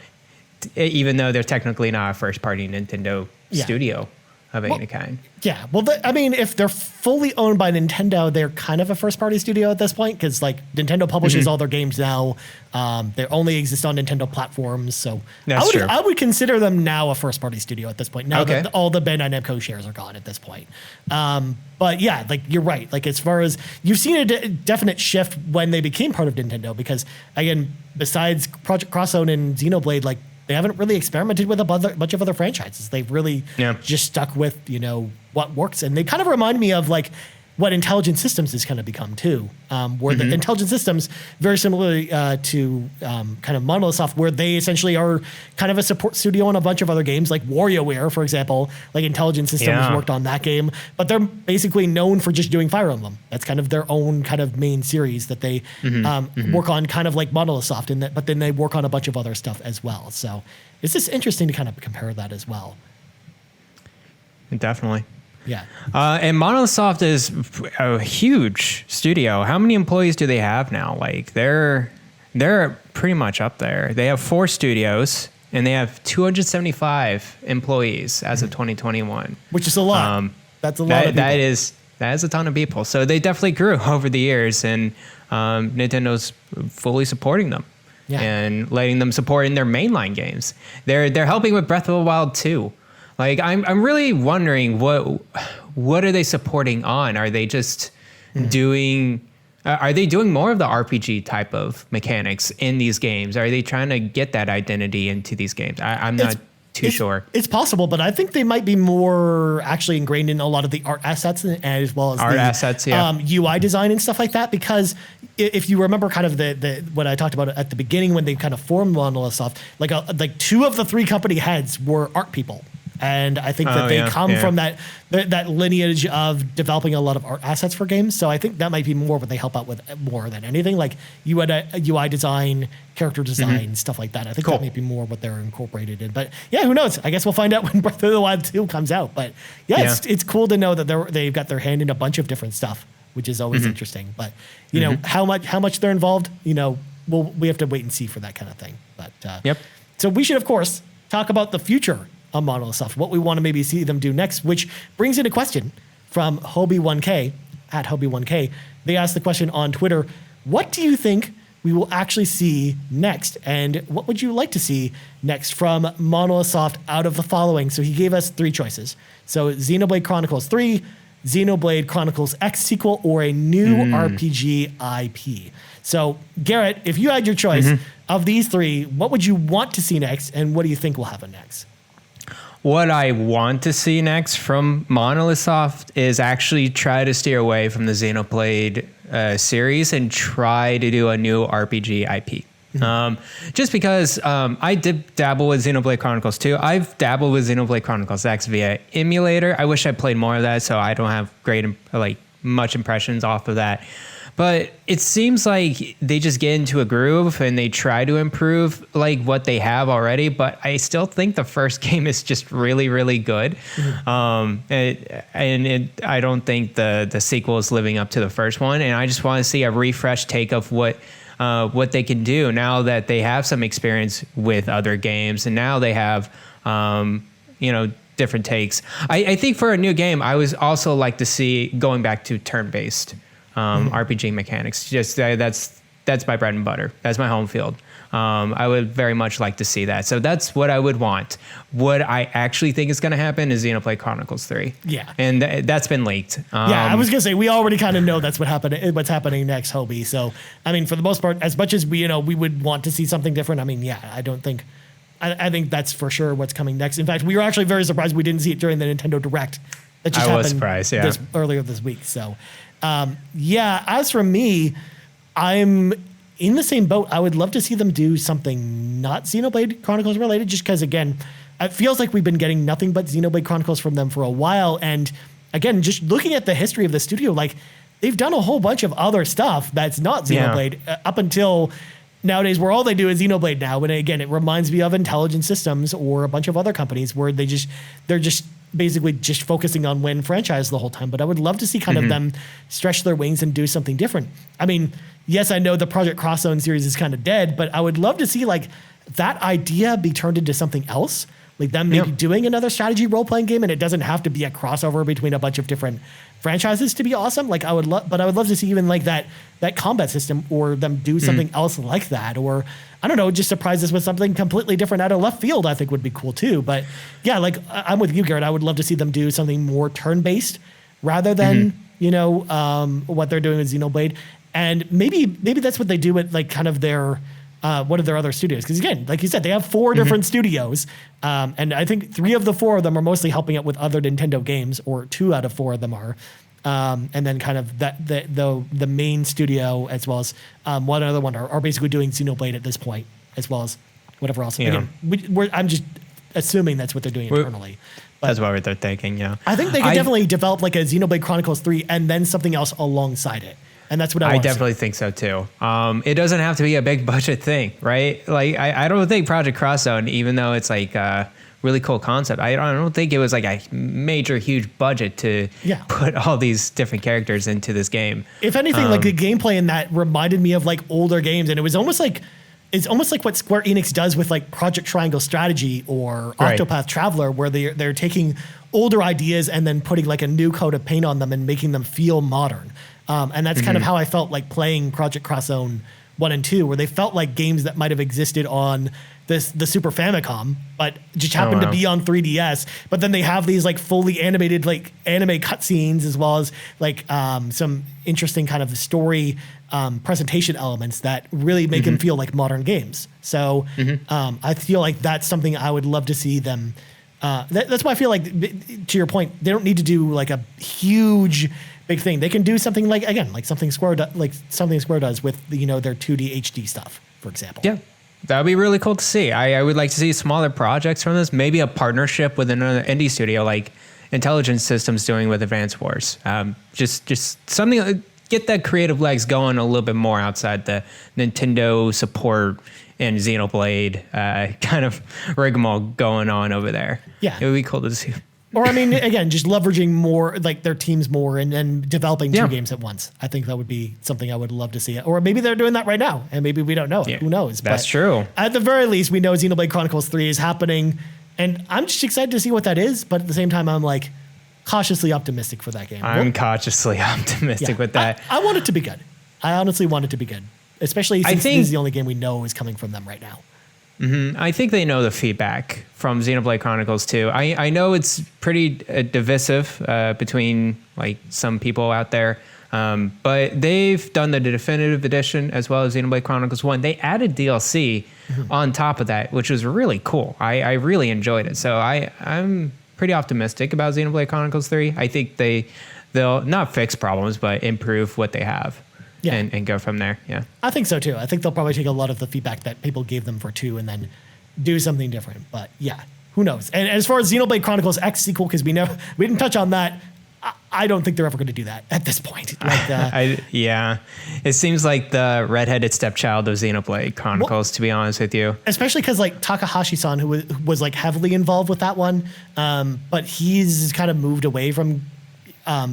even though they're technically not a first-party Nintendo studio. of any kind. Yeah, well, I mean, if they're fully owned by Nintendo, they're kind of a first-party studio at this point because, like, Nintendo publishes all their games now. They only exist on Nintendo platforms, so That's true. I would consider them now a first-party studio at this point. Now that all the Bandai Namco shares are gone at this point. But yeah, like you're right. Like as far as you've seen a definite shift when they became part of Nintendo, because again, besides Project Crosszone and Xenoblade, like they haven't really experimented with a bunch of other franchises. They've really just stuck with, what works. And they kind of remind me of like what Intelligent Systems has kind of become too, where the Intelligent Systems, very similarly to kind of Monolith Soft, where they essentially are kind of a support studio on a bunch of other games, like WarioWare, for example. Like Intelligent Systems worked on that game, but they're basically known for just doing Fire Emblem. That's kind of their own kind of main series that they work on, kind of like Monolith Soft, but then they work on a bunch of other stuff as well. So it's just interesting to kind of compare that as well. Definitely. Yeah. And Monolith Soft is a huge studio. How many employees do they have now? Like they're pretty much up there. They have 4 studios and they have 275 employees as of 2021. Which is a lot. That's a lot of people. That is a ton of people. So they definitely grew over the years, and Nintendo's fully supporting them and letting them support in their mainline games. They're helping with Breath of the Wild 2. Like I'm really wondering what are they supporting on? Are they just doing? Are they doing more of the RPG type of mechanics in these games? Are they trying to get that identity into these games? I'm not too sure. It's possible, but I think they might be more actually ingrained in a lot of the art assets as well as art assets, UI design and stuff like that. Because if you remember, kind of the what I talked about at the beginning when they kind of formed Monolith Soft, like 2 of the 3 company heads were art people. And I think that they come from that lineage of developing a lot of art assets for games. So I think that might be more what they help out with more than anything, like UI design, character design, stuff like that. I think that might be more what they're incorporated in. But yeah, who knows? I guess we'll find out when Breath of the Wild 2 comes out. But it's cool to know that they've got their hand in a bunch of different stuff, which is always interesting. But you know how much they're involved. We have to wait and see for that kind of thing. But so we should of course talk about the future on Monolith Soft, what we want to maybe see them do next, which brings in a question from Hobie1K, at Hobie1K. They asked the question on Twitter, what do you think we will actually see next? And what would you like to see next from Monolith Soft out of the following? So he gave us 3 choices. So Xenoblade Chronicles 3, Xenoblade Chronicles X sequel, or a new RPG IP. So Garrett, if you had your choice of these 3, what would you want to see next, and what do you think will happen next? What I want to see next from Monolith Soft is actually try to steer away from the Xenoblade series and try to do a new RPG IP. Just because I did dabble with Xenoblade Chronicles 2. I've dabbled with Xenoblade Chronicles X via emulator. I wish I played more of that, so I don't have much impressions off of that. But it seems like they just get into a groove and they try to improve like what they have already. But I still think the first game is just really, really good. I don't think the sequel is living up to the first one. And I just want to see a refresh take of what they can do now that they have some experience with other games. And now they have, different takes. I think for a new game, I would also like to see going back to turn-based RPG mechanics. Just that's my bread and butter. That's my home field. I would very much like to see that. So that's what I would want. What I actually think is going to happen is Xenoblade Chronicles 3. Yeah. And that's been leaked. I was going to say, we already kind of know what's happening next, Hobie. So, I mean, for the most part, as much as we would want to see something different, I mean, I think that's for sure what's coming next. In fact, we were actually very surprised we didn't see it during the Nintendo Direct. That just happened surprised, earlier this week. So, as for me, I'm in the same boat. I would love to see them do something not Xenoblade Chronicles related, just because, again, it feels like we've been getting nothing but Xenoblade Chronicles from them for a while. And again, just looking at the history of the studio, like they've done a whole bunch of other stuff that's not Xenoblade up until nowadays, where all they do is Xenoblade now. And again, it reminds me of Intelligent Systems or a bunch of other companies where they're just basically just focusing on one franchise the whole time. But I would love to see kind of them stretch their wings and do something different. I mean, yes, I know the Project Crosszone series is kind of dead, but I would love to see like that idea be turned into something else. like them maybe doing another strategy role-playing game, and it doesn't have to be a crossover between a bunch of different franchises to be awesome. Like I would love to see even like that combat system, or them do something else like that, or I don't know, just surprise us with something completely different out of left field. I think would be cool too. But yeah, like I'm with you, Garrett. I would love to see them do something more turn-based rather than what they're doing with Xenoblade, and maybe that's what they do with like kind of their one of their other studios. Because again, like you said, they have 4 different studios, and I think 3 of the 4 of them are mostly helping out with other Nintendo games, or 2 out of 4 of them are. And then kind of the main studio, as well as one other one, are basically doing Xenoblade at this point, as well as whatever else. Yeah. Again, I'm just assuming that's what they're doing internally. But that's what they're thinking, yeah. I think they could definitely develop like a Xenoblade Chronicles 3 and then something else alongside it. And that's what I definitely think so too. It doesn't have to be a big budget thing, right? Like I don't think Project Cross Zone, even though it's like a really cool concept, I don't think it was like a major, huge budget to put all these different characters into this game. If anything, like the gameplay in that reminded me of like older games, and it was almost like what Square Enix does with like Project Triangle Strategy or Octopath Traveler, where they're taking older ideas and then putting like a new coat of paint on them and making them feel modern. And that's kind of how I felt like playing Project Cross Zone 1 and 2, where they felt like games that might have existed on the Super Famicom, but just happened to be on 3DS. But then they have these like fully animated like anime cutscenes, as well as like some interesting kind of story presentation elements that really make them feel like modern games. So I feel like that's something I would love to see them. That's why I feel like, to your point, they don't need to do like a huge big thing. They can do something like, again, like something Square does with their 2D HD stuff, for example. Yeah, that would be really cool to see. I would like to see smaller projects from this, maybe a partnership with another indie studio like Intelligent Systems doing with Advance Wars. Just something, get that creative legs going a little bit more outside the Nintendo support and Xenoblade kind of rigmarole going on over there. Yeah. It would be cool to see. Or, I mean, again, just leveraging more, like their teams more, and developing 2 games at once. I think that would be something I would love to see. Or maybe they're doing that right now, and maybe we don't know. Yeah, who knows? That's true. At the very least, we know Xenoblade Chronicles 3 is happening, and I'm just excited to see what that is. But at the same time, I'm like cautiously optimistic for that game. I'm cautiously optimistic with that. I want it to be good. I honestly want it to be good, especially since this is the only game we know is coming from them right now. I think they know the feedback from Xenoblade Chronicles 2. I know it's pretty divisive between like some people out there, but they've done the definitive edition as well as Xenoblade Chronicles 1. They added DLC on top of that, which was really cool. I really enjoyed it. So I'm pretty optimistic about Xenoblade Chronicles 3. I think they'll not fix problems, but improve what they have. Yeah. And go from there. Yeah. I think so too. I think they'll probably take a lot of the feedback that people gave them for 2 and then do something different. But yeah, who knows? And as far as Xenoblade Chronicles X sequel, because we didn't touch on that, I don't think they're ever going to do that at this point. Like, yeah. It seems like the redheaded stepchild of Xenoblade Chronicles, to be honest with you. Especially because like Takahashi-san, who was like heavily involved with that one, but he's kind of moved away from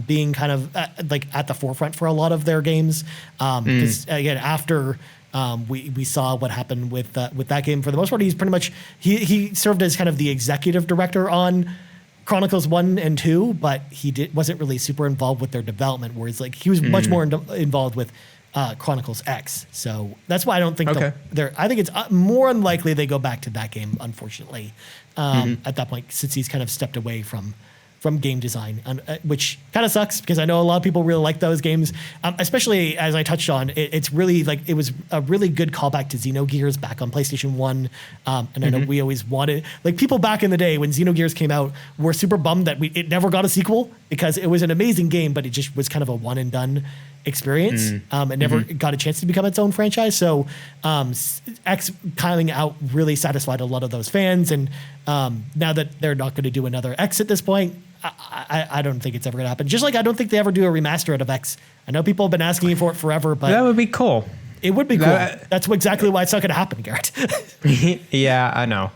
being kind of like at the forefront for a lot of their games. Because again, after we saw what happened with that game, for the most part, he's pretty much he served as kind of the executive director on Chronicles 1 and 2, but he wasn't really super involved with their development. Whereas like he was much more involved with Chronicles X. So that's why I don't think I think it's more unlikely they go back to that game, unfortunately, at that point, since he's kind of stepped away from game design, which kind of sucks because I know a lot of people really like those games, especially as I touched on. It's really like it was a really good callback to Xenogears back on PlayStation 1. And I know we always wanted, like people back in the day when Xenogears came out were super bummed that it never got a sequel because it was an amazing game, but it just was kind of a one and done experience. It never got a chance to become its own franchise. So X coming out really satisfied a lot of those fans. And now that they're not going to do another X at this point, I don't think it's ever going to happen. Just like I don't think they ever do a remaster out of X. I know people have been asking for it forever, but that would be cool. It would be cool. That's exactly why it's not going to happen, Garrett. Yeah, I know.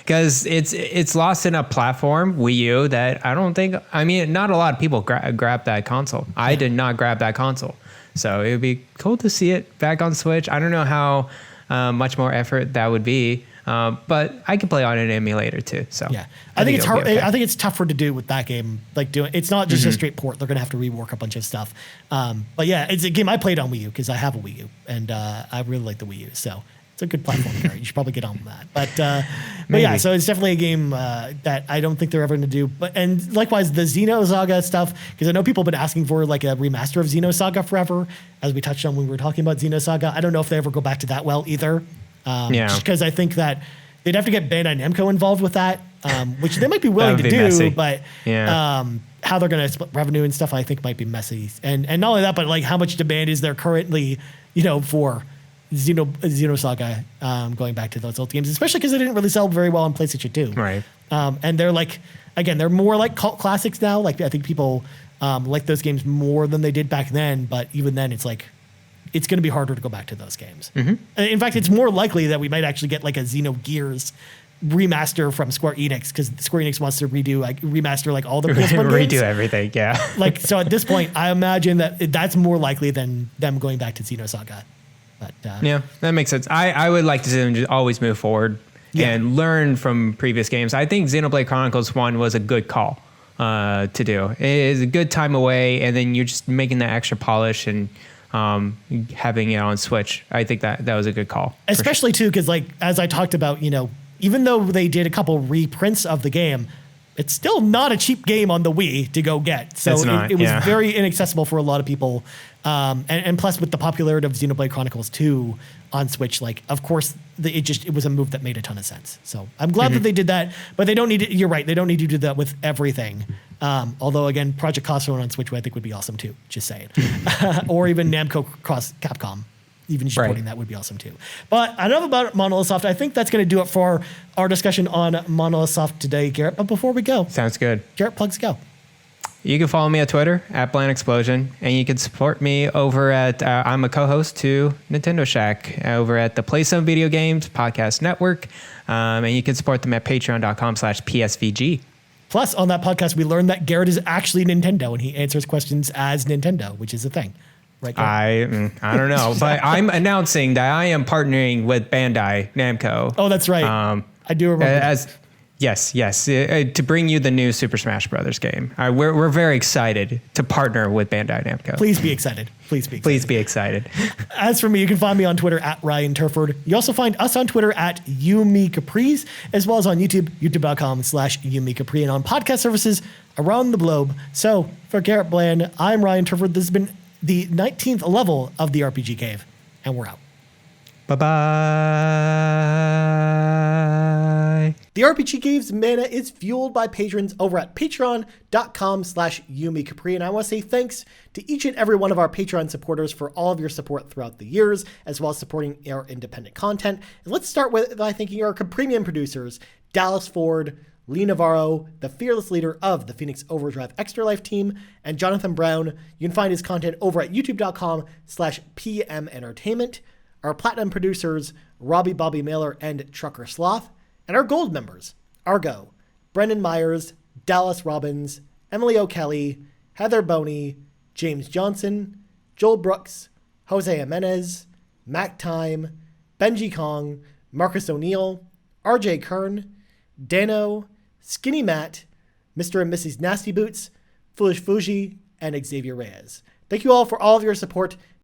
Because it's lost in a platform, Wii U, that I don't think. I mean, not a lot of people grab that console. I did not grab that console, so it would be cool to see it back on Switch. I don't know how much more effort that would be. But I can play on an emulator too. So yeah, I think it's it'll hard. be okay. I think it's tougher to do with that game. Like doing, it's not just a straight port. They're gonna have to rework a bunch of stuff. But yeah, it's a game I played on Wii U because I have a Wii U and I really like the Wii U. So it's a good platform. Garret. You should probably get on with that. But yeah, so it's definitely a game that I don't think they're ever gonna do. And likewise, the Xenosaga stuff, because I know people have been asking for like a remaster of Xenosaga forever, as we touched on when we were talking about Xenosaga. I don't know if they ever go back to that well either. Just because I think that they'd have to get Bandai Namco involved with that, which they might be willing to do, messy. but how they're going to split revenue and stuff, I think might be messy. And not only that, but like how much demand is there currently, for Xenosaga going back to those old games, especially because they didn't really sell very well on PlayStation 2. Right. And they're like, again, they're more like cult classics now. Like I think people like those games more than they did back then, but even then it's like, it's going to be harder to go back to those games. In fact, it's more likely that we might actually get like a Xenogears remaster from Square Enix because Square Enix wants to remaster like all the PS1 Redo games. everything, yeah. So at this point, I imagine that that's more likely than them going back to Xenosaga. But yeah, that makes sense. I would like to see them just always move forward and learn from previous games. I think Xenoblade Chronicles 1 was a good call to do. It is a good time away, and then you're just making that extra polish and having it on Switch. I think that was a good call. Especially too, because like as I talked about, even though they did a couple reprints of the game, it's still not a cheap game on the Wii to go get. So it was very inaccessible for a lot of people. And plus with the popularity of Xenoblade Chronicles 2 on Switch, like of course it was a move that made a ton of sense. So I'm glad that they did that, but they don't need it. You're right. They don't need to do that with everything. Although again, Project Cosmo on Switch, I think would be awesome too. Just saying. Or even Namco cross Capcom. Even supporting that would be awesome too. But enough about Monolith Soft. I think that's going to do it for our discussion on Monolith Soft today, Garret. But before we go, sounds good. Garret, plugs go. You can follow me on Twitter @BlandExplosion, and you can support me over at I'm a co-host to Nintendo Shack over at the Play Some Video Games Podcast Network, and you can support them at patreon.com/PSVG. Plus, on that podcast, we learned that Garret is actually Nintendo, and he answers questions as Nintendo, which is a thing. Right, I don't know, but I'm announcing that I am partnering with Bandai Namco. Oh, that's right. I do remember. Yes, to bring you the new Super Smash Brothers game. We're very excited to partner with Bandai Namco. Please be excited. Please be excited. Please be excited. As for me, you can find me on Twitter @Ryan Turford. You also find us on Twitter @YouMeCaprice, as well as on YouTube, youtube.com/YouMeCapri, and on podcast services around the globe. So for Garret Bland, I'm Ryan Turford. This has been the 19th level of the RPG Cave, and we're out. Bye-bye. The RPG Cave's mana is fueled by patrons over at patreon.com/YouMeCapri, and I want to say thanks to each and every one of our Patreon supporters for all of your support throughout the years, as well as supporting our independent content. And let's start by thanking our premium producers, Dallas Ford, Lee Navarro, the fearless leader of the Phoenix Overdrive Extra Life team, and Jonathan Brown. You can find his content over at youtube.com/PM Entertainment. Our platinum producers, Robbie Bobby Mailer and Trucker Sloth. And our gold members, Argo, Brendan Myers, Dallas Robbins, Emily O'Kelly, Heather Boney, James Johnson, Joel Brooks, Jose Jimenez, Mac Time, Benji Kong, Marcus O'Neill, RJ Kern, Dano, Skinny Matt, Mr. and Mrs. Nasty Boots, Foolish Fuji, and Xavier Reyes. Thank you all for all of your support.